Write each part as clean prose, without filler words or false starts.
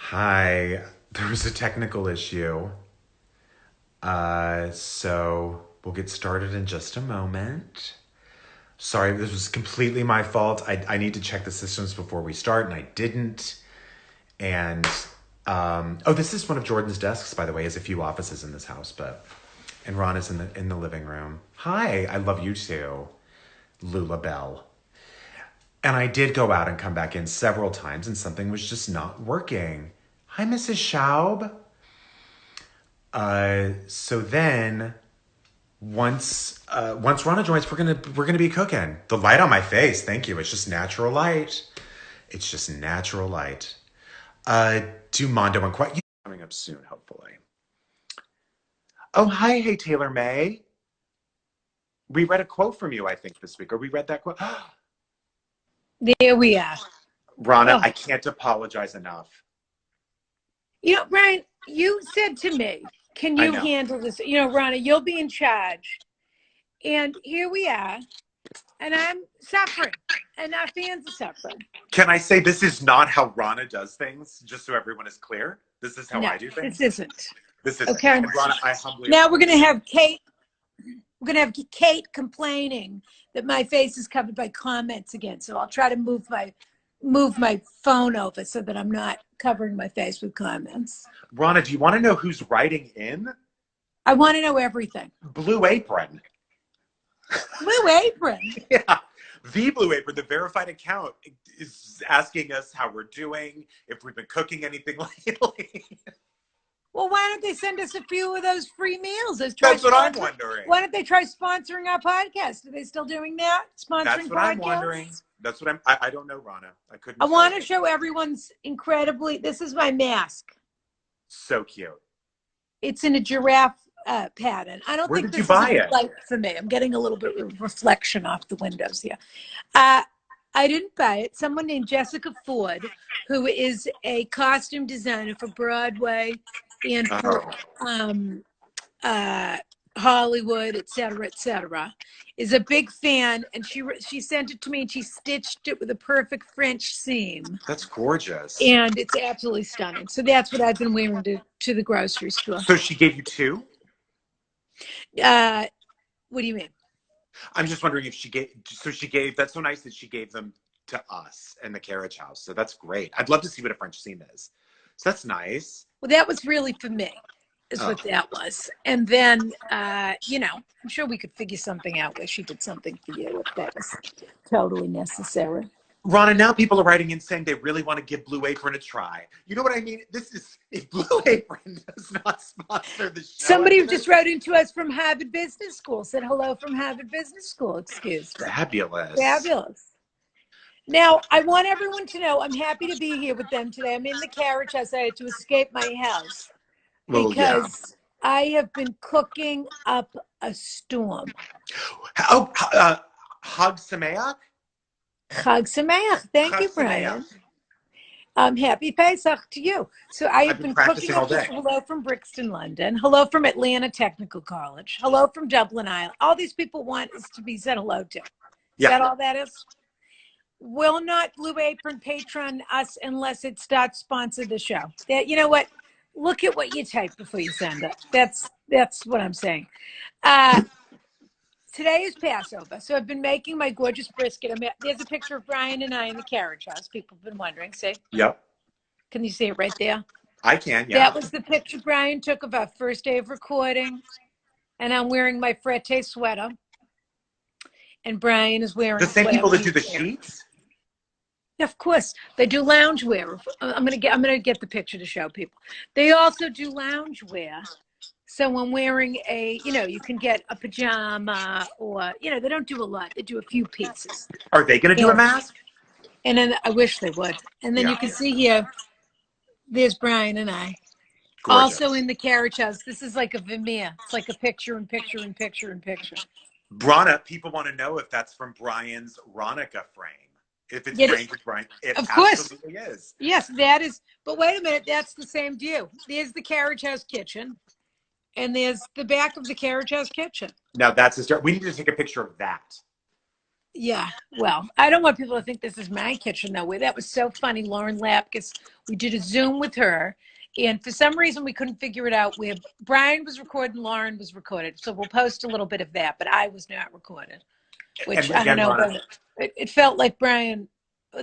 Hi, there was a technical issue. So we'll get started in just a moment. Sorry, this was completely my fault. I need to check the systems before we start, and I didn't. And oh, this is one of Jordan's desks, by the way. He has a few offices in this house, but and Ron is in the living room. Hi, I love you too, Lula Bell. And I did go out and come back in several times, and something was just not working. Hi, Mrs. Schaub. So then once Ronna joins, we're gonna be cooking. The light on my face, thank you. It's just natural light. It's just natural light. Do Mondo and quite coming up soon, hopefully. Oh hi, hey Taylor May. We read a quote from you, I think, this week, or we read that quote. There we are. Ronna, Oh, I can't apologize enough. BrYan, you said to me, can I you know. handle this? Ronna, you'll be in charge. And here we are, and I'm suffering, and our fans are suffering. Can I say this is not how Ronna does things, just so everyone is clear? This is how No, I do things. this isn't. This isn't. Okay. And Ronna, I humbly Now we're going to apologize. have Kate. We're going to have Kate complaining that my face is covered by comments again. So I'll try to move my phone over so that I'm not covering my face with comments. Ronna, do you want to know who's writing in? I want to know everything. Blue Apron. Blue Apron. Yeah. The Blue Apron, the verified account, is asking us how we're doing, if we've been cooking anything lately. Well, why don't they send us a few of those free meals? That's what I'm wondering. Why don't they try sponsoring our podcast? Are they still doing that? Sponsoring That's what podcasts? I'm wondering. That's what I don't know, Ronna. I couldn't. I want to show everyone's incredibly. This is my mask. So cute. It's in a giraffe pattern. I don't Where think did you this buy is it? light for me. I'm getting a little bit of reflection off the windows here. I didn't buy it. Someone named Jessica Ford, who is a costume designer for Broadway and for Hollywood, et cetera, is a big fan, and she sent it to me, and she stitched it with a perfect French seam, That's gorgeous. and it's absolutely stunning. So that's what I've been wearing to the grocery store. So she gave you two? What do you mean? I'm just wondering if she gave. So she gave. That's so nice that she gave them to us in the carriage house. So that's great. I'd love to see what a French seam is. So that's nice. Well, that was really for me, is what that was. And then, I'm sure we could figure something out where she did something for you if that was totally necessary. Ronna, now people are writing in saying they really want to give Blue Apron a try. You know what I mean? This is, if Blue Apron does not sponsor the show. Somebody just wrote into us from Harvard Business School, said hello from Harvard Business School, excuse me. Fabulous. Fabulous. Now, I want everyone to know I'm happy to be here with them today. I'm in the carriage house. I had to escape my house because I have been cooking up a storm. Oh, Hag Sameach? Chag Sameach. Thank you, BrYan. Happy Pesach to you. So I have been cooking up this hello from Brixton, London. Hello from Atlanta Technical College. Hello from Dublin, Ireland. All these people want is to be said hello to. Is that all that is? Will not Blue Apron patron us unless it starts sponsor the show. That, you know what? Look at what you type before you send it. That's what I'm saying. Today is Passover, so I've been making my gorgeous brisket. There's a picture of BrYan and I in the carriage house. People have been wondering. See? Yep. Can you see it right there? I can, yeah. That was the picture BrYan took of our first day of recording. And I'm wearing my frette sweater. And BrYan is wearing the same people that do the sheets? Of course, they do loungewear. I'm gonna get the picture to show people. They also do loungewear. So I'm wearing you can get a pajama or, they don't do a lot. They do a few pieces. Are they going to do a mask? And then I wish they would. And then you can see here, there's BrYan and I. Gorgeous. Also in the carriage house. This is like a Vermeer. It's like a picture and picture and picture and picture. Ronna, people want to know if that's from BrYan's Ronica frame. If it's framed with BrYan. It absolutely is. Yes, that is. But wait a minute. That's the same view. There's the carriage house kitchen. And there's the back of the carriage house kitchen. Now that's a start. We need to take a picture of that. Yeah, well, I don't want people to think this is my kitchen though. That was so funny. Lauren Lapkus, we did a Zoom with her, and for some reason we couldn't figure it out. BrYan was recorded and Lauren was recorded, so we'll post a little bit of that. But I was not recorded, which And I don't again, know. Ronna, But it felt like BrYan.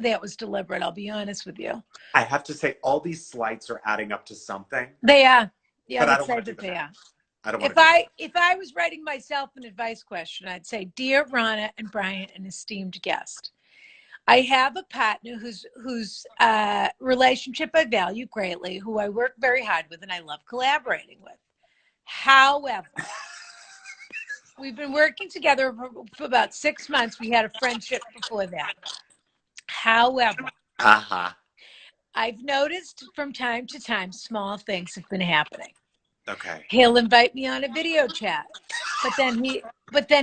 That was deliberate. I'll be honest with you. I have to say, all these slights are adding up to something. They are. Yeah, But I let's don't say want to do that they are. I don't want to do If I was writing myself an advice question, I'd say, "Dear Ronna and BrYan, an esteemed guest, I have a partner whose relationship I value greatly, who I work very hard with, and I love collaborating with. However, we've been working together for about 6 months. We had a friendship before that. However, I've noticed from time to time small things have been happening. Okay. He'll invite me on a video chat, but then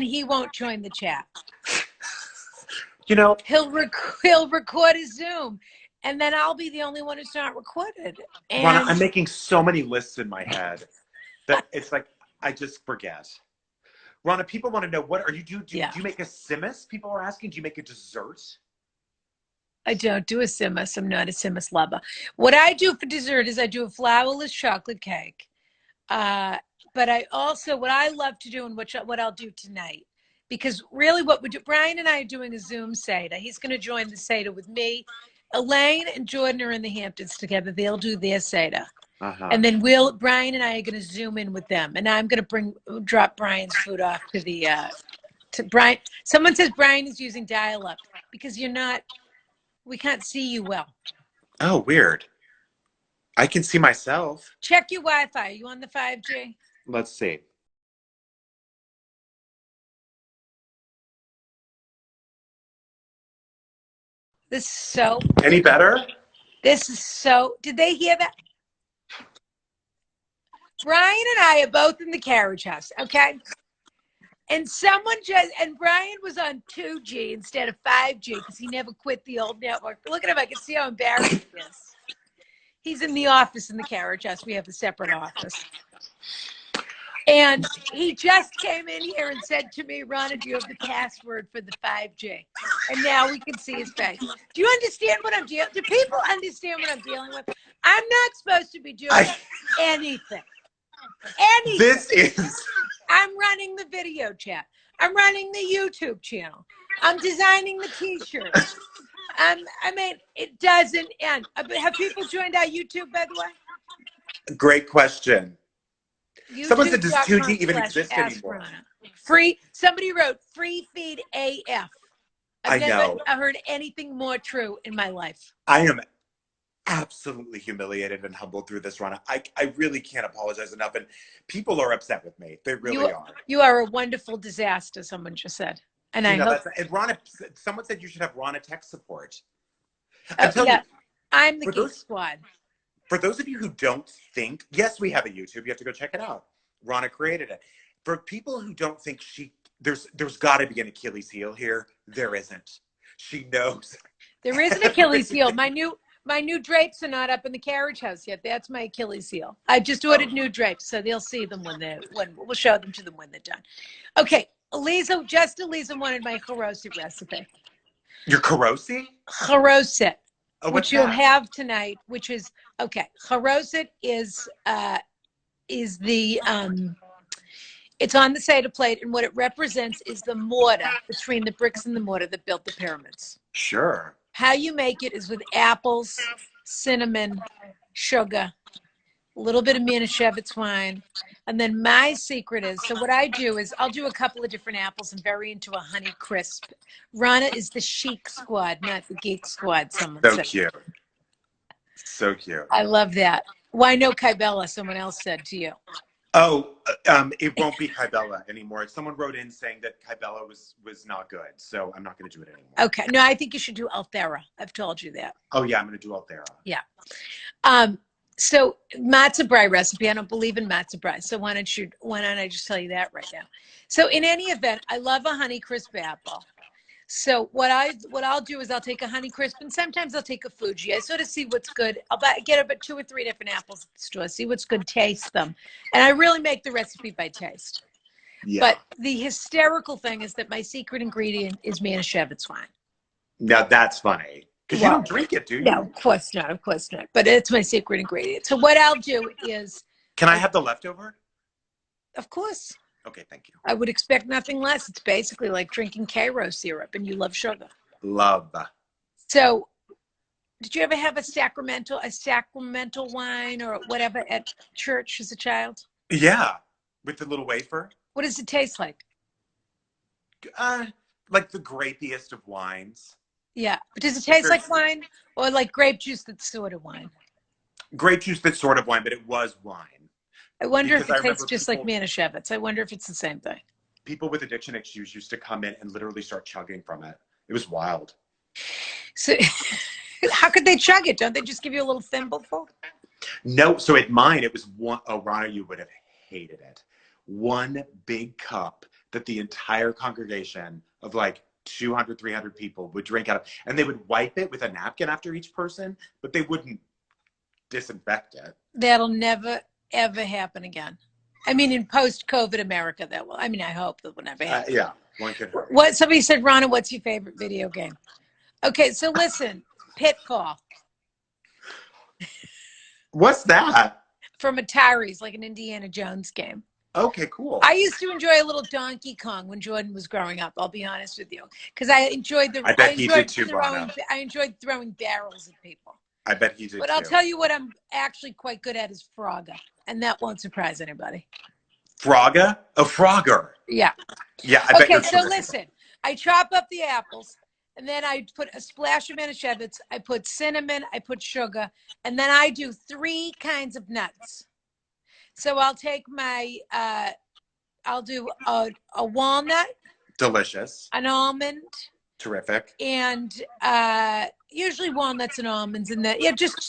he won't join the chat. You know, he'll record a Zoom, and then I'll be the only one who's not recorded. And Ronna, I'm making so many lists in my head that it's like I just forget. Ronna, people want to know, what are you do you make a simmus? People are asking, do you make a dessert? I don't do a simmus. I'm not a simmus lover. What I do for dessert is I do a flourless chocolate cake. But I also, what I love to do, and what I'll do tonight, because really what we do, BrYan and I are doing a Zoom Seder. He's going to join the Seder with me. Elaine and Jordan are in the Hamptons together. They'll do their Seder. And then BrYan and I are going to Zoom in with them. And I'm going to drop BrYan's food off to BrYan. Someone says BrYan is using dial-up because we can't see you well. Oh, weird. I can see myself. Check your Wi-Fi. Are you on the 5G? Let's see. This is so... Any better? This is so... Did they hear that? BrYan and I are both in the carriage house, okay? And BrYan was on 2G instead of 5G because he never quit the old network. Look at him. I can see how embarrassed he is. He's in the office in the carriage house. We have a separate office. And he just came in here and said to me, Ronna, do you have the password for the 5G? And now we can see his face. Do you understand what I'm dealing with? Do people understand what I'm dealing with? I'm not supposed to be doing anything. This is... I'm running the video chat. I'm running the YouTube channel. I'm designing the t-shirts. I mean, it doesn't end. Have people joined our YouTube, by the way? Great question. Someone said, does 2G even exist anymore? Somebody wrote, free feed AF. I've never heard anything more true in my life. I am absolutely humiliated and humbled through this, Ronna. I really can't apologize enough. And people are upset with me. They really are. You are a wonderful disaster, someone just said. And I hope... And Ronna, someone said you should have Ronna tech support. I'm the Geek Squad. For those of you who don't think, yes, we have a YouTube. You have to go check it out. Ronna created it. For people who don't think there's got to be an Achilles heel here, there isn't. She knows. There is an Achilles heel. My new drapes are not up in the carriage house yet. That's my Achilles heel. I just ordered new drapes, so they'll see them when we'll show them to them when they're done. Okay, Elisa wanted my charoset recipe. Your charoset? Charoset. Oh, which you'll have tonight, which is okay. Charoset is the it's on the Seder plate, and what it represents is the mortar between the bricks and the mortar that built the pyramids. Sure. How you make it is with apples, cinnamon, sugar, a little bit of Manischewitz wine, and then my secret is, so what I do is I'll do a couple of different apples and vary into a honey crisp. Ronna is the CHIC SQUAD, not the Geek SQUAD. Someone said. Cute. So cute. I love that. Why no Kybella? Someone else said to you. Oh, it won't be Kybella anymore. Someone wrote in saying that Kybella was not good, so I'm not going to do it anymore. Okay. No, I think you should do Althera. I've told you that. Oh, yeah, I'm going to do Althera. Yeah. So matzah brie recipe. I don't believe in matzah brie. So why don't I just tell you that right now? So in any event, I love a honey crisp apple. So what I'll do is I'll take a honey crisp, and sometimes I'll take a Fuji. I sort of see what's good. I'll get about 2 or 3 different apples at the store, see what's good, taste them, and I really make the recipe by taste. Yeah. But the hysterical thing is that my secret ingredient is Manischewitz wine. Now that's funny. Because you don't drink it, do you? No, of course not. Of course not. But it's my secret ingredient. So what I'll do is... Can I have the leftover? Of course. Okay, thank you. I would expect nothing less. It's basically like drinking Karo syrup, and you love sugar. Love. So did you ever have a sacramental wine or whatever at church as a child? Yeah. With the little wafer? What does it taste like? Like the grapiest of wines. Yeah. But does it taste like wine or like grape juice that's sort of wine? Grape juice that's sort of wine, but it was wine. I wonder if it tastes just like Manischewitz. I wonder if it's the same thing. People with addiction issues used to come in and literally start chugging from it. It was wild. So how could they chug it? Don't they just give you a little thimbleful? No. So at mine, it was one. Oh, Ronna, you would have hated it. One big cup that the entire congregation of like 200, 300 people would drink out of. And they would wipe it with a napkin after each person, but they wouldn't disinfect it. That'll never, ever happen again. I mean, in post-COVID America, that will. I mean, I hope that will never happen. Yeah, one could. What somebody said, Ronna, what's your favorite video game? Okay, so listen, Pitfall. What's that? From Atari's, like an Indiana Jones game. Okay, cool. I used to enjoy a little Donkey Kong when Jordan was growing up. I'll be honest with you, because I enjoyed the. I bet he did too, Ronna. I enjoyed throwing barrels at people. I bet he did. But I'll tell you what I'm actually quite good at is Frogger, and that won't surprise anybody. Frogger? A Frogger. Yeah. Yeah. I bet okay, so listen, I chop up the apples, and then I put a splash of Manischewitz. I put cinnamon. I put sugar, and then I do 3 kinds of nuts. So I'll take my, I'll do a walnut. Delicious. An almond. Terrific. And usually walnuts and almonds and that. Yeah, just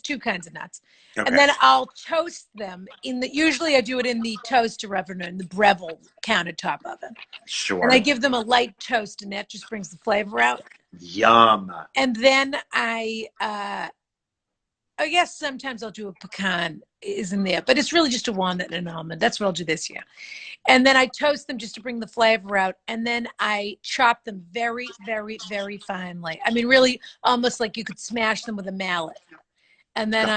2 kinds of nuts. Okay. And then I'll toast them usually I do it in the toaster oven, in the Breville countertop oven. Sure. And I give them a light toast, and that just brings the flavor out. Yum. And then I guess sometimes I'll do a pecan isn't there, but it's really just a walnut and an almond. That's what I'll do this year. And then I toast them just to bring the flavor out. And then I chop them very, very, very finely. I mean, really almost like you could smash them with a mallet. And then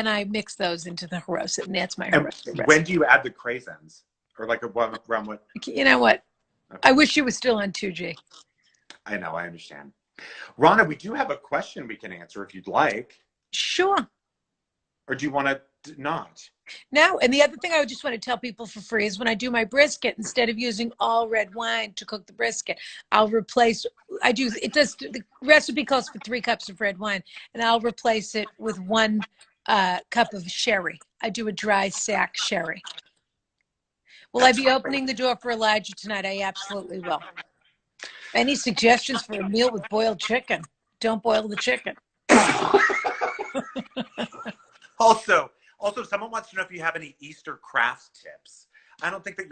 I mix those into the haroset, and that's my haroset. When do you add the craisins? Or like around what? You know what? Okay. I wish you were still on 2G. I know, I understand. Ronna, we do have a question we can answer if you'd like. Sure. Or do you want to not? No. And the other thing I would just want to tell people for free is when I do my brisket, instead of using all red wine to cook the brisket, the recipe calls for 3 cups of red wine, and I'll replace it with 1 cup of sherry. I do a dry sack sherry. Will I be opening the door for Elijah tonight? I absolutely will. Any suggestions for a meal with boiled chicken? Don't boil the chicken. Also, someone wants to know if you have any Easter crafts tips. I don't think that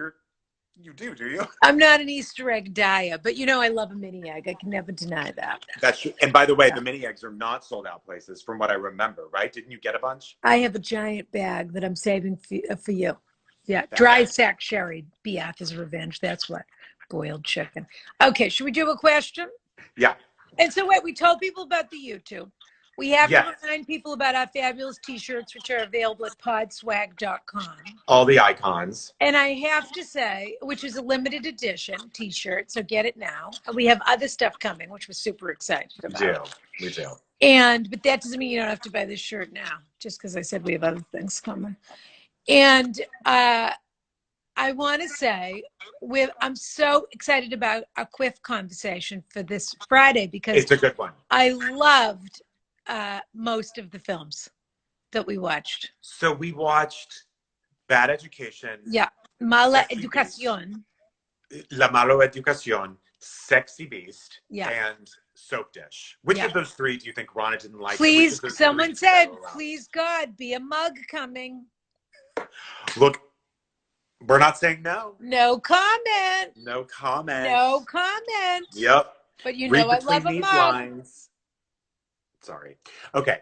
you do you? I'm not an Easter egg dyer, but I love a mini egg. I can never deny that. That's true. And by the way, the mini eggs are not sold out places from what I remember, right? Didn't you get a bunch? I have a giant bag that I'm saving for you. Yeah, dry sack sherry, Beatrice's revenge. That's what. Boiled chicken. Okay, should we do a question? Yeah. And so we told people about the YouTube. We have to remind people about our fabulous T-shirts, which are available at podswag.com. All the icons. And I have to say, which is a limited edition T-shirt, so get it now. We have other stuff coming, which we're super excited about. We do. But that doesn't mean you don't have to buy this shirt now, just because I said we have other things coming. And I want to say, I'm so excited about our quiff conversation for this Friday because it's a good one. I loved most of the films that we watched. So we watched Bad Education. Yeah. Mala Educación. La Mala Educación, Sexy Beast, yeah. and Soap Dish. Which of those 3 do you think Ronna didn't like? Please, someone said, please God, be a mug coming. Look, we're not saying no. No comment. No comment. No comment. Yep. But I love a mug. Lines. Sorry. Okay.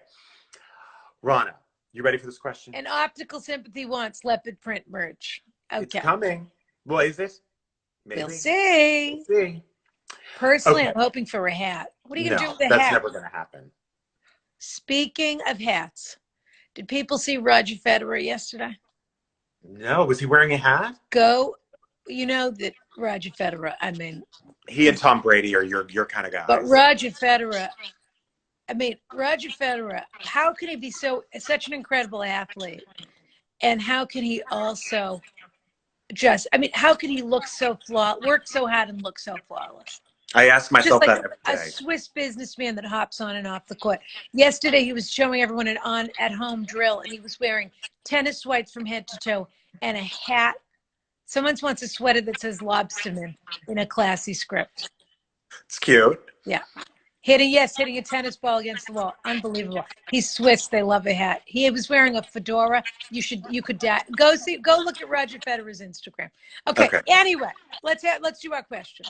Ronna, you ready for this question? And Optical Sympathy wants leopard print merch. Okay. It's coming. Well, is it? We'll Maybe. see. We'll see. Personally, Okay. I'm hoping for a hat. What are you going to do No, with a that's hat? never going to happen. Speaking of hats, did people see Roger Federer yesterday? No, was he wearing a hat? You know that Roger Federer, I mean. He and Tom Brady are your kind of guys. But Roger Federer, how can he be such an incredible athlete? And how can he also how can he work so hard and look so flawless? I ask myself Just like that every a day. Swiss businessman that hops on and off the court. Yesterday, he was showing everyone an at-home drill, and he was wearing tennis whites from head to toe and a hat. Someone wants a sweater that says Lobsterman in a classy script. It's cute. Yeah. Hitting a tennis ball against the wall. Unbelievable. He's Swiss. They love a hat. He was wearing a fedora. You could go look at Roger Federer's Instagram. Okay. Anyway, let's do our question.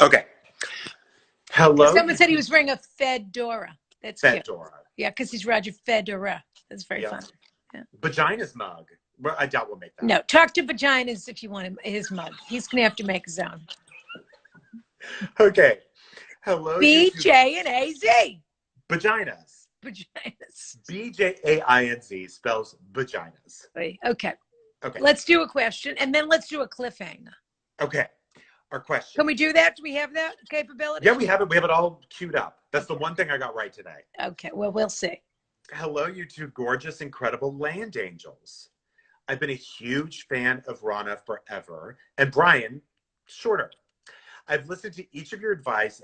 Okay. Hello. Someone said he was wearing a fedora. That's fedora. Cute. Yeah, because he's Roger Federer. That's very fun. Yeah. Vagina's mug. Well, I doubt we'll make that. No, talk to Vaginas if you want his mug. He's going to have to make his own. Okay. Hello. BJ and AZ. Vaginas. BJAINZ spells vaginas. Okay. Let's do a question, and then let's do a cliffhanger. Okay. Our question. Can we do that? Do we have that capability? Yeah, we have it. We have it all queued up. That's the one thing I got right today. Okay. Well, we'll see. Hello, you two gorgeous, incredible land angels. I've been a huge fan of Ronna forever, and BrYan, shorter. I've listened to each of your advise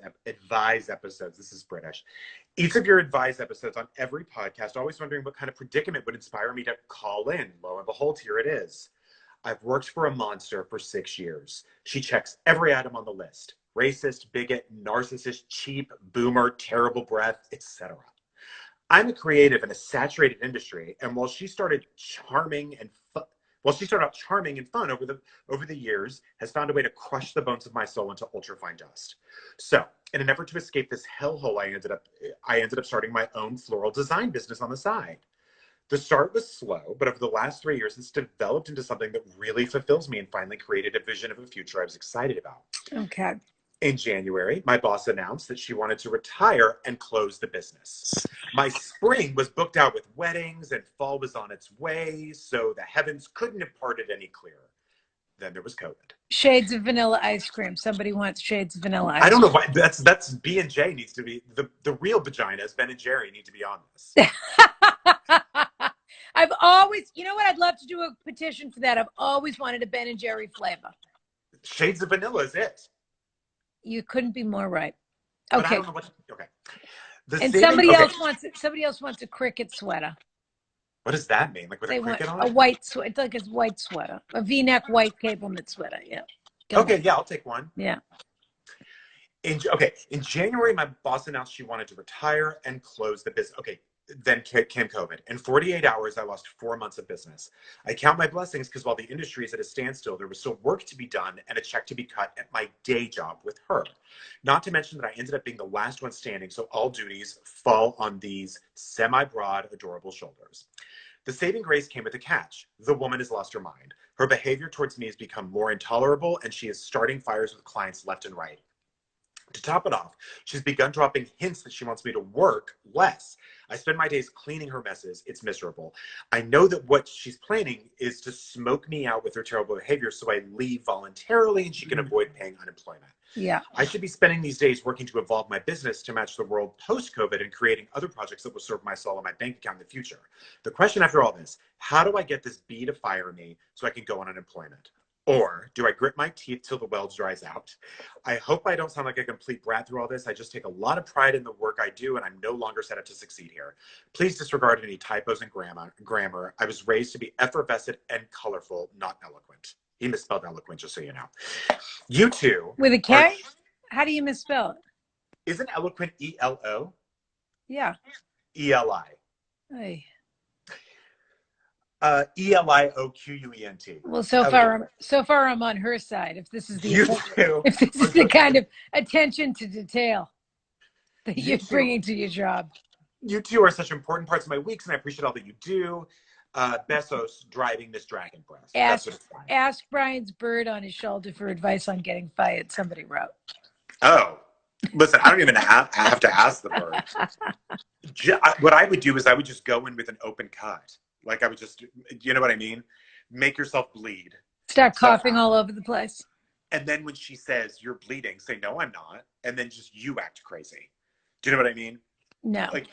episodes. This is British. Each of your advice episodes on every podcast, always wondering what kind of predicament would inspire me to call in. Lo and behold, here it is. I've worked for a monster for 6 years. She checks every item on the list. Racist, bigot, narcissist, cheap, boomer, terrible breath, etc. I'm a creative in a saturated industry, and while she started charming and fun over the years, has found a way to crush the bones of my soul into ultrafine dust. So, in an effort to escape this hellhole, I ended up starting my own floral design business on the side. The start was slow, but over the last 3 years, it's developed into something that really fulfills me and finally created a vision of a future I was excited about. Okay. In January, my boss announced that she wanted to retire and close the business. My spring was booked out with weddings and fall was on its way, so the heavens couldn't have parted any clearer. Then there was COVID. Shades of vanilla ice cream. Somebody wants shades of vanilla ice cream. I don't know why. That's B&J needs to be, the real vaginas, Ben and Jerry, need to be on this. I've always, you know what? I'd love to do a petition for that. I've always wanted a Ben and Jerry flavor. Shades of vanilla is it. You couldn't be more right. Okay. Okay. I don't know what, okay. And somebody else wants a cricket sweater. What does that mean? Like with a cricket on it? A white sweater. It's like a white sweater. A V-neck white cable knit sweater. Yeah. Yeah, I'll take one. Yeah. In January, my boss announced she wanted to retire and close the business. Okay, then came COVID. In 48 hours, I lost 4 months of business. I count my blessings because while the industry is at a standstill, there was still work to be done and a check to be cut at my day job with her. Not to mention that I ended up being the last one standing, so all duties fall on these semi-broad, adorable shoulders. The saving grace came with a catch. The woman has lost her mind. Her behavior towards me has become more intolerable, and she is starting fires with clients left and right. To top it off, she's begun dropping hints that she wants me to work less. I spend my days cleaning her messes. It's miserable. I know that what she's planning is to smoke me out with her terrible behavior so I leave voluntarily and she can avoid paying unemployment. Yeah. I should be spending these days working to evolve my business to match the world post-COVID and creating other projects that will serve my soul and my bank account in the future. The question after all this, how do I get this bee to fire me so I can go on unemployment? Or do I grit my teeth till the well dries out? I hope I don't sound like a complete brat through all this. I just take a lot of pride in the work I do, and I'm no longer set up to succeed here. Please disregard any typos in grammar. I was raised to be effervescent and colorful, not eloquent. He misspelled eloquent, just so you know. You two. With a K? How do you misspell it? Isn't eloquent E-L-O? Yeah. E-L-I. Hey. E-L-I-O-Q-U-E-N-T. Well, so far I'm on her side. If this is the kind of attention to detail that you're bringing to your job. You two are such important parts of my weeks, and I appreciate all that you do. Bezos driving this dragon breath. Ask, That's what it's saying. ask BrYan's bird on his shoulder for advice on getting fired, somebody wrote. Oh, listen, I don't even have to ask the bird. What I would do is I would just go in with an open cut. Like I would just, you know what I mean? Make yourself bleed. Start coughing all over the place. And then when she says, you're bleeding, say, no, I'm not. And then just you act crazy. Do you know what I mean? No. Like,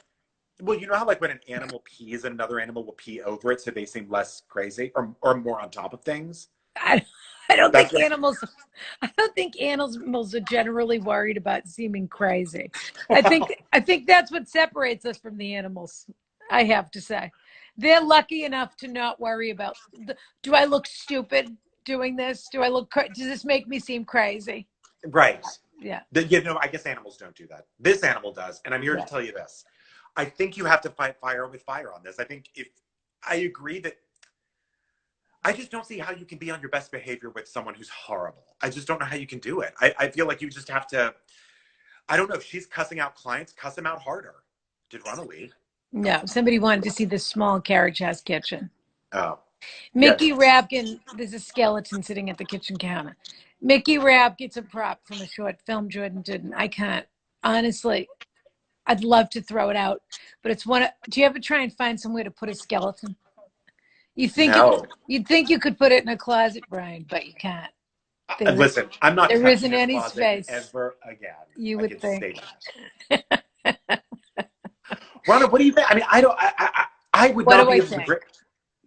well, you know how like when an animal pees, another animal will pee over it so they seem less crazy or more on top of things? I don't think animals are generally worried about seeming crazy. I think that's what separates us from the animals, I have to say. They're lucky enough to not worry about, do I look stupid doing this? Does this make me seem crazy? Right. Yeah. I guess animals don't do that. This animal does. And I'm here to tell you this. I think you have to fight fire with fire on this. I think I agree that I just don't see how you can be on your best behavior with someone who's horrible. I just don't know how you can do it. I feel like you just have to, I don't know, if she's cussing out clients, cuss them out harder. Did Ronna leave? No, somebody wanted to see the small carriage house kitchen. Oh. Mickey Rapkin, there's a skeleton sitting at the kitchen counter. Mickey Rapp gets a prop from a short film Jordan did, and I can't, honestly, I'd love to throw it out, but it's do you ever try and find somewhere to put a skeleton? You'd think you could put it in a closet, BrYan, but you can't. Listen, I'm not there touching isn't any space ever again. You would think. Ronna, what do you think? I mean, I would what not do be I able think? to.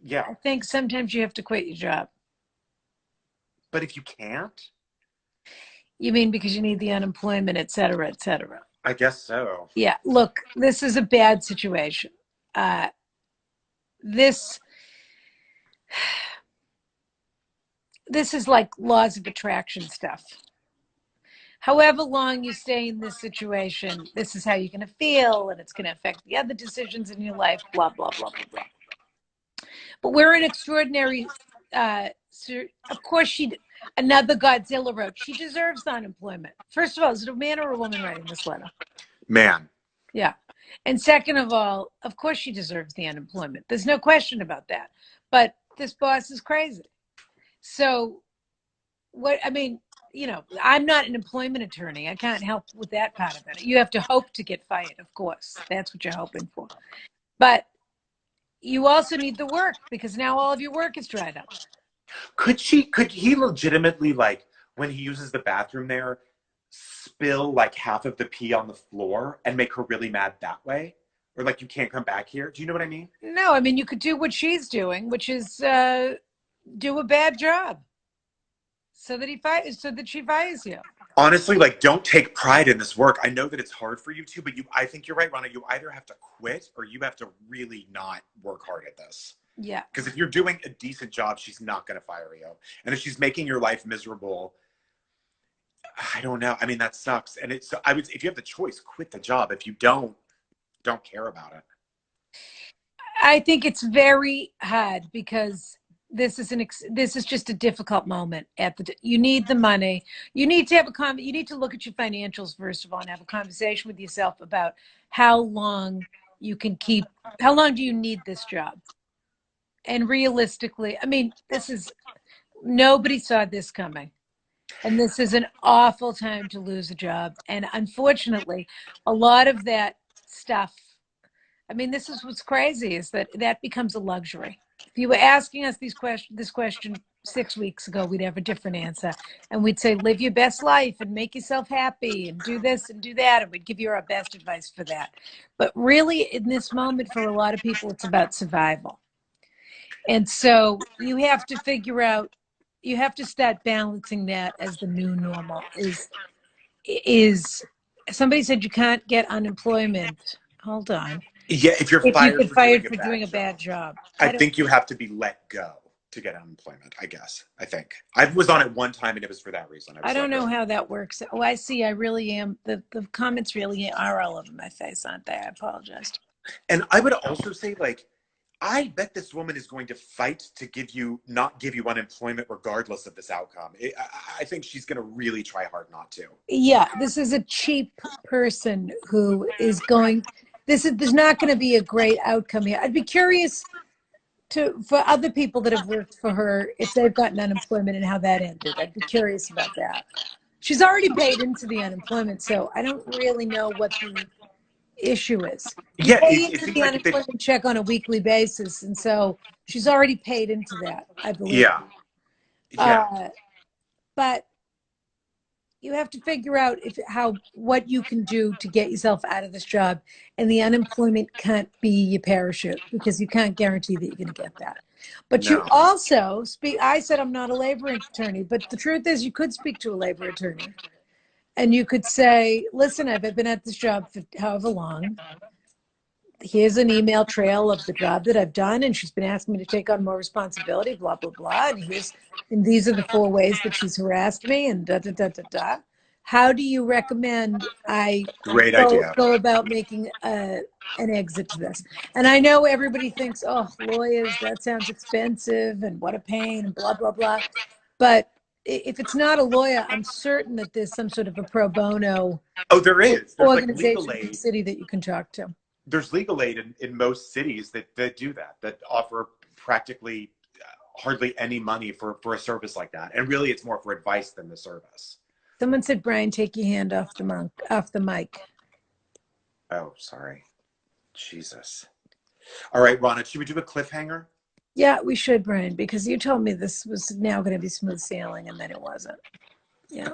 Yeah. I think sometimes you have to quit your job. But if you can't? You mean because you need the unemployment, et cetera, et cetera? I guess so. Yeah. Look, this is a bad situation. This is like laws of attraction stuff. However long you stay in this situation, this is how you're going to feel, and it's going to affect the other decisions in your life, blah, blah, blah, blah, blah. But we're in extraordinary, of course, another Godzilla wrote, she deserves the unemployment. First of all, is it a man or a woman writing this letter? Man. Yeah. And second of all, of course she deserves the unemployment. There's no question about that. But this boss is crazy. So I'm not an employment attorney. I can't help with that part of it. You have to hope to get fired, of course. That's what you're hoping for. But you also need the work because now all of your work is dried up. Could he legitimately, like, when he uses the bathroom there, spill like half of the pee on the floor and make her really mad that way? Or like, you can't come back here? Do you know what I mean? No, I mean, you could do what she's doing, which is do a bad job so that she fires you. Honestly, like, don't take pride in this work. I know that it's hard for you too, but I think you're right, Ronna. You either have to quit or you have to really not work hard at this. Yeah. Because if you're doing a decent job, she's not going to fire you. And if she's making your life miserable, I don't know. I mean, that sucks. And if you have the choice, quit the job. If you don't care about it. I think it's very hard because this is just a difficult moment. You need the money. You need to you need to look at your financials first of all and have a conversation with yourself about how long do you need this job? And realistically, I mean, nobody saw this coming. And this is an awful time to lose a job. And unfortunately, a lot of that stuff, I mean, this is what's crazy is that becomes a luxury. If you were asking us this question 6 weeks ago, we'd have a different answer. And we'd say, live your best life and make yourself happy and do this and do that. And we'd give you our best advice for that. But really, in this moment, for a lot of people, it's about survival. And so you have to figure out, you have to start balancing that as the new normal is somebody said you can't get unemployment. Hold on. Yeah, if you're fired for doing a bad job. I think you have to be let go to get unemployment, I guess. I think. I was on it one time and it was for that reason. I don't know how that works. Oh, I see. I really am. The comments really are all over my face, aren't they? I apologize. And I would also say, like, I bet this woman is going to fight to not give you unemployment regardless of this outcome. I think she's going to really try hard not to. Yeah, this is a cheap person who is going, there's not going to be a great outcome here. I'd be curious for other people that have worked for her, if they've gotten unemployment and how that ended. I'd be curious about that. She's already paid into the unemployment, so I don't really know what the issue is. You pay into the unemployment check on a weekly basis, and so she's already paid into that, I believe. But you have to figure out what you can do to get yourself out of this job, and the unemployment can't be your parachute because you can't guarantee that you're going to get that. But you also I said I'm not a labor attorney, but the truth is you could speak to a labor attorney. And you could say, listen, I've been at this job for however long. Here's an email trail of the job that I've done, and she's been asking me to take on more responsibility, blah, blah, blah. And these are the 4 ways that she's harassed me, and da, da, da, da, da. How do you recommend I go about making an exit to this? And I know everybody thinks, oh, lawyers, that sounds expensive, and what a pain, and blah, blah, blah. But if it's not a lawyer, I'm certain that there's some sort of a pro bono organization in the city that you can talk to. There's legal aid in most cities that do that offer practically hardly any money for a service like that. And really, it's more for advice than the service. Someone said, BrYan, take your hand off the mic. Oh, sorry. Jesus. All right, Ronna, should we do a cliffhanger? Yeah, we should, BrYan, because you told me this was now going to be smooth sailing, and then it wasn't. Yeah.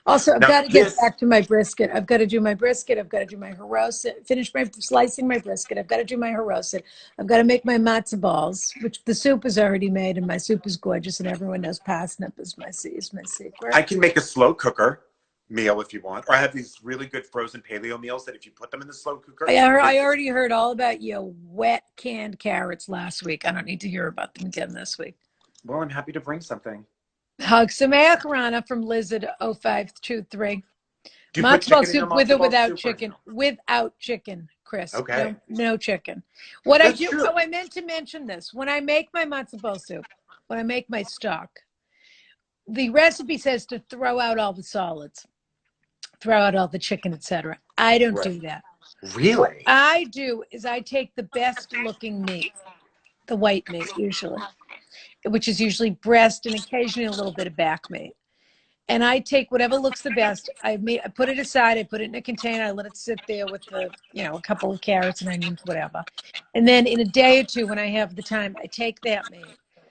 Also, I've got to get back to my brisket. I've got to do my brisket. I've got to do my haroset. Finish slicing my brisket. I've got to do my haroset. I've got to make my matzo balls, which the soup is already made, and my soup is gorgeous, and everyone knows parsnip is my secret. I can make a slow cooker meal if you want, or I have these really good frozen paleo meals that if you put them in the slow cooker. I already heard all about your wet canned carrots last week. I don't need to hear about them again this week. Well, I'm happy to bring something. Hug Sameach Ronna from Lizard 0523. Matzo ball soup with or without chicken? Without chicken, Chris. Okay. No chicken. I do. True. Oh, I meant to mention this. When I make my matzo ball soup, when I make my stock, the recipe says to throw out all the solids, throw out all the chicken, etc. I don't do that. Really? What I do is I take the best looking meat, the white meat usually, which is usually breast and occasionally a little bit of back meat. And I take whatever looks the best. I put it aside. I put it in a container. I let it sit there with a couple of carrots and onions, whatever. And then in a day or two, when I have the time, I take that meat,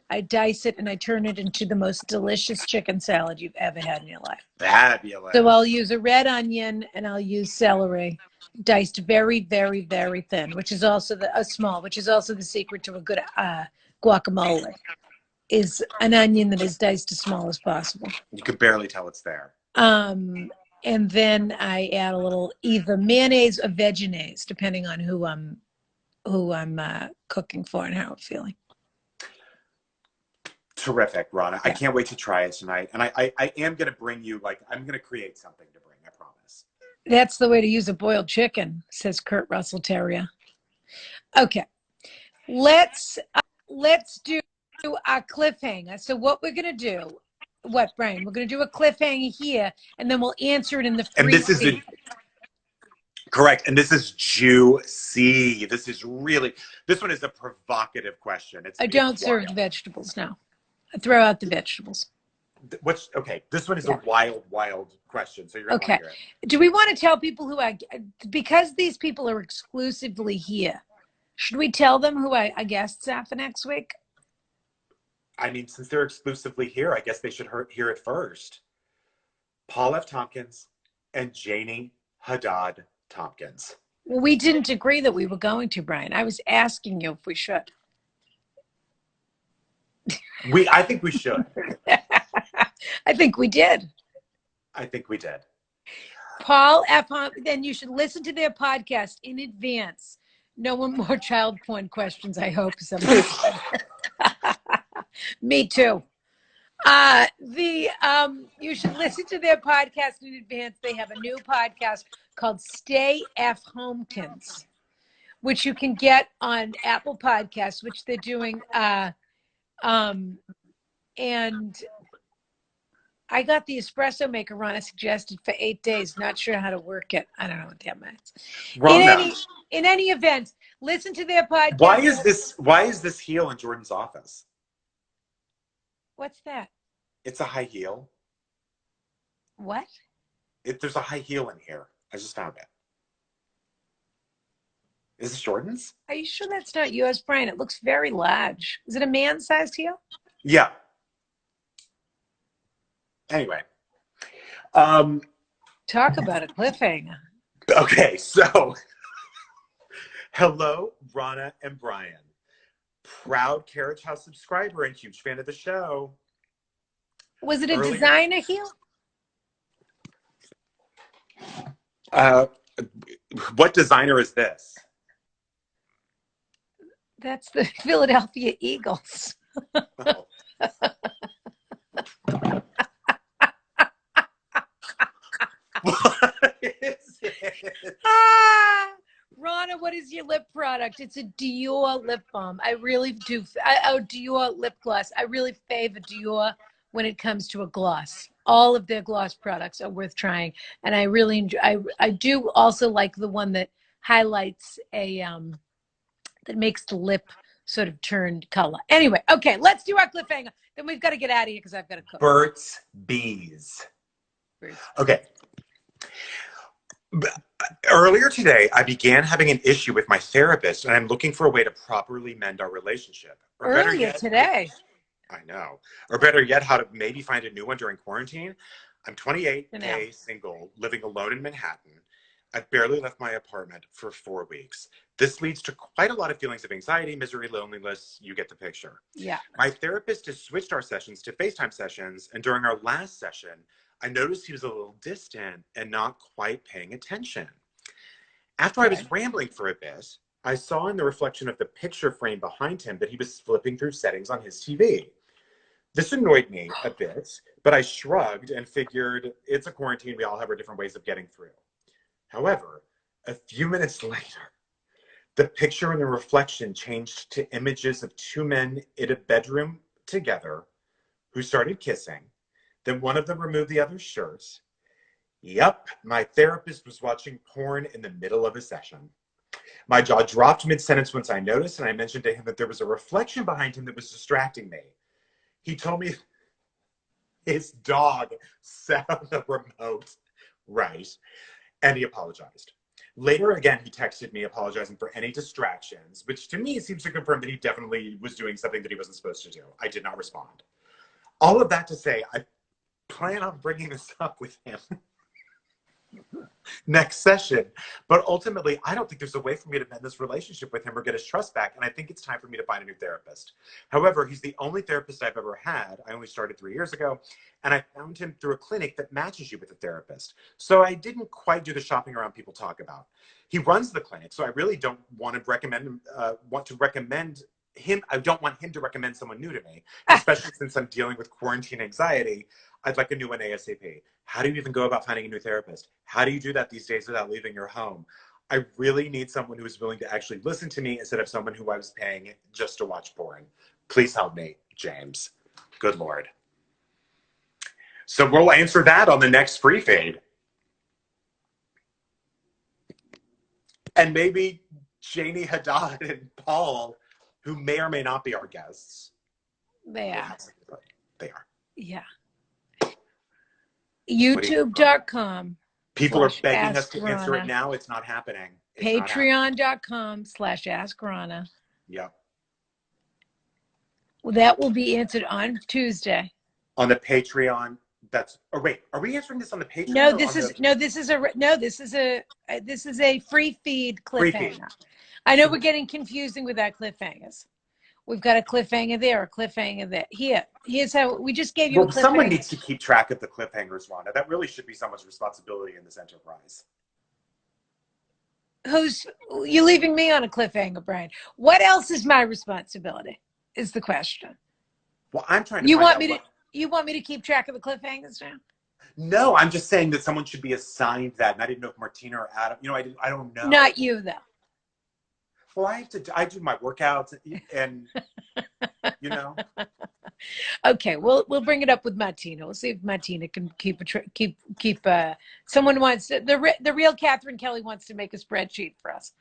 I dice it, and I turn it into the most delicious chicken salad you've ever had in your life. Fabulous. So I'll use a red onion and I'll use celery, diced very, very, very thin, which is also which is also the secret to a good guacamole. Is an onion that is diced as small as possible. You can barely tell it's there. And then I add a little either mayonnaise or veggies, depending on who I'm cooking for and how I'm feeling. Terrific, Ronna. Yeah. I can't wait to try it tonight. And I am going to bring you, I'm going to create something to bring, I promise. That's the way to use a boiled chicken, says Kurt Russell Terrier. Okay. Let's do our cliffhanger. So what we're going to do, BrYan? We're going to do a cliffhanger here, and then we'll answer it in the free. And this is correct. And this is juicy. This one is a provocative question. I don't serve the vegetables now. I throw out the vegetables. Okay. This one is a wild question. So you're going to want to hear it. Do we want to tell people because these people are exclusively here, should we tell them who our guests are for next week? I mean, since they're exclusively here, I guess they should hear it first. Paul F. Tompkins and Janie Haddad Tompkins. Well, we didn't agree that we were going to, BrYan. I was asking you if we should. I think we should. I think we did. I think we did. Paul F. Then you should listen to their podcast in advance. No more child porn questions, I hope. Somebody said. Me too. You should listen to their podcast in advance. They have a new podcast called Stay F Homekins, which you can get on Apple Podcasts, which they're doing. And I got the espresso maker Ronna suggested for 8 days. Not sure how to work it. I don't know what that means. In any event, Listen to their podcast. Why is this heel in Jordan's office? What's that? It's a high heel. What? There's a high heel in here. I just found it. Is this Jordan's? Are you sure that's not yours, BrYan? It looks very large. Is it a man-sized heel? Yeah. Anyway. Talk about a cliffhanger. Okay, so hello, Ronna and BrYan. Proud Carriage House subscriber and huge fan of the show. Was it a designer heel? What designer is this? That's the Philadelphia Eagles. Oh. What is it? Ronna, what is your lip product? It's a Dior lip balm. I really do. Dior lip gloss. I really favor Dior when it comes to a gloss. All of their gloss products are worth trying, and I really enjoy. I do also like the one that highlights that makes the lip sort of turned color. Anyway, okay, let's do our cliffhanger. Then we've got to get out of here because I've got to cook. Burt's Bees. Okay. Earlier today, I began having an issue with my therapist, and I'm looking for a way to properly mend our relationship. Or better yet, today. I know. Or better yet, how to maybe find a new one during quarantine. I'm 28, gay, single, living alone in Manhattan. I've barely left my apartment for 4 weeks. This leads to quite a lot of feelings of anxiety, misery, loneliness. You get the picture. Yeah. My therapist has switched our sessions to FaceTime sessions, and during our last session, I noticed he was a little distant and not quite paying attention. After I was rambling for a bit, I saw in the reflection of the picture frame behind him that he was flipping through settings on his TV. This annoyed me a bit, but I shrugged and figured it's a quarantine. We all have our different ways of getting through. However, a few minutes later, the picture in the reflection changed to images of 2 men in a bedroom together who started kissing. Then one of them removed the other's shirt. Yep, my therapist was watching porn in the middle of a session. My jaw dropped mid-sentence once I noticed, and I mentioned to him that there was a reflection behind him that was distracting me. He told me his dog sat on the remote, right, and he apologized. Later, again, he texted me apologizing for any distractions, which to me seems to confirm that he definitely was doing something that he wasn't supposed to do. I did not respond. All of that to say, I plan on bringing this up with him next session, but ultimately I don't think there's a way for me to mend this relationship with him or get his trust back, and I think it's time for me to find a new therapist. However, he's the only therapist I've ever had. I only started 3 years ago, and I found him through a clinic that matches you with a therapist. So I didn't quite do the shopping around people talk about. He runs the clinic, so I really don't want to recommend him, I don't want him to recommend someone new to me, especially since I'm dealing with quarantine anxiety. I'd like a new one ASAP. How do you even go about finding a new therapist? How do you do that these days without leaving your home? I really need someone who is willing to actually listen to me instead of someone who I was paying just to watch porn. Please help me, James. Good Lord. So we'll answer that on the next free fade. And maybe Janie Haddad and Paul, who may or may not be our guests. They are. They are. Yeah. YouTube.com. People are begging us to answer it now. It's not happening. Patreon.com/Ask Ronna. Yep. Well, that will be answered on Tuesday. On the Patreon. Wait, are we answering this on the Patreon? No, this is a free feed cliffhanger. Free feed. I know we're getting confusing with our cliffhangers. We've got a cliffhanger there, a cliffhanger there. Here's how we just gave you a cliffhanger. Someone needs to keep track of the cliffhangers, Ronna. That really should be someone's responsibility in this enterprise. You're leaving me on a cliffhanger, BrYan. What else is my responsibility? Is the question. Well, I'm trying to. You want me to keep track of the cliffhangers now? No, I'm just saying that someone should be assigned that, and I didn't know if Martina or Adam. I don't know. Not you, though. Well, I do my workouts and Okay, we'll bring it up with Martina. We'll see if Martina can keep someone wants the real Catherine Kelly wants to make a spreadsheet for us.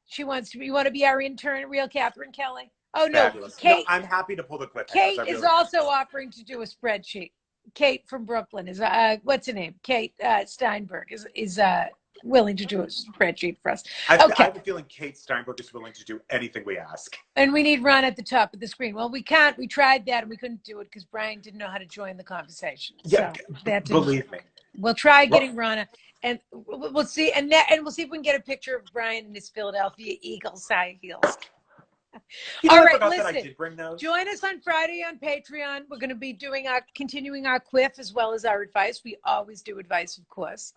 She wants to. You want to be our intern, real Catherine Kelly? Oh no, Fabulous. Kate. No, I'm happy to pull the clip. Kate is also offering to do a spreadsheet. Kate from Brooklyn is what's her name? Kate Steinberg is willing to do a spreadsheet for us. I have a feeling Kate Steinberg is willing to do anything we ask. And we need Ron at the top of the screen. Well, we can't. We tried that and we couldn't do it because BrYan didn't know how to join the conversation. Yeah, so believe me. We'll try getting Ronna, and we'll see. And we'll see if we can get a picture of BrYan in his Philadelphia Eagles high heels. All right, listen. Join us on Friday on Patreon. We're going to be continuing our quiff as well as our advice. We always do advice, of course.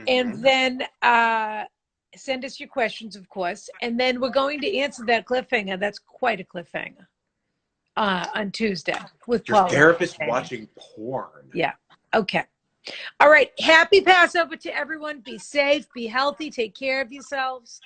And then send us your questions, of course. And then we're going to answer that cliffhanger. That's quite a cliffhanger on Tuesday with Paul. Your therapist watching porn. Yeah. Okay. All right. Happy Passover to everyone. Be safe. Be healthy. Take care of yourselves.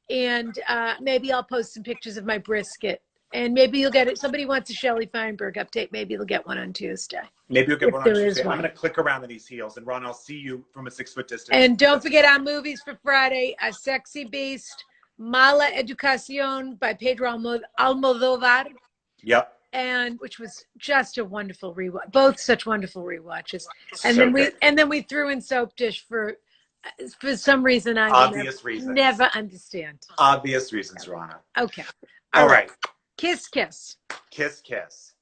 And maybe I'll post some pictures of my brisket. And maybe you'll get it. Somebody wants a Shelley Feinberg update. Maybe you'll get one on Tuesday. Maybe you'll get one on Tuesday. I'm going to click around in these heels. And Ron, I'll see you from a 6-foot distance. And don't forget our movies for Friday. A Sexy Beast, Mala Educación by Pedro Almodovar. Yep. And which was just a wonderful rewatch. Both such wonderful rewatches. And then we threw in Soap Dish for some reason I never understand. Obvious reasons, Ronna. Okay. All right. Kiss, kiss. Kiss, kiss.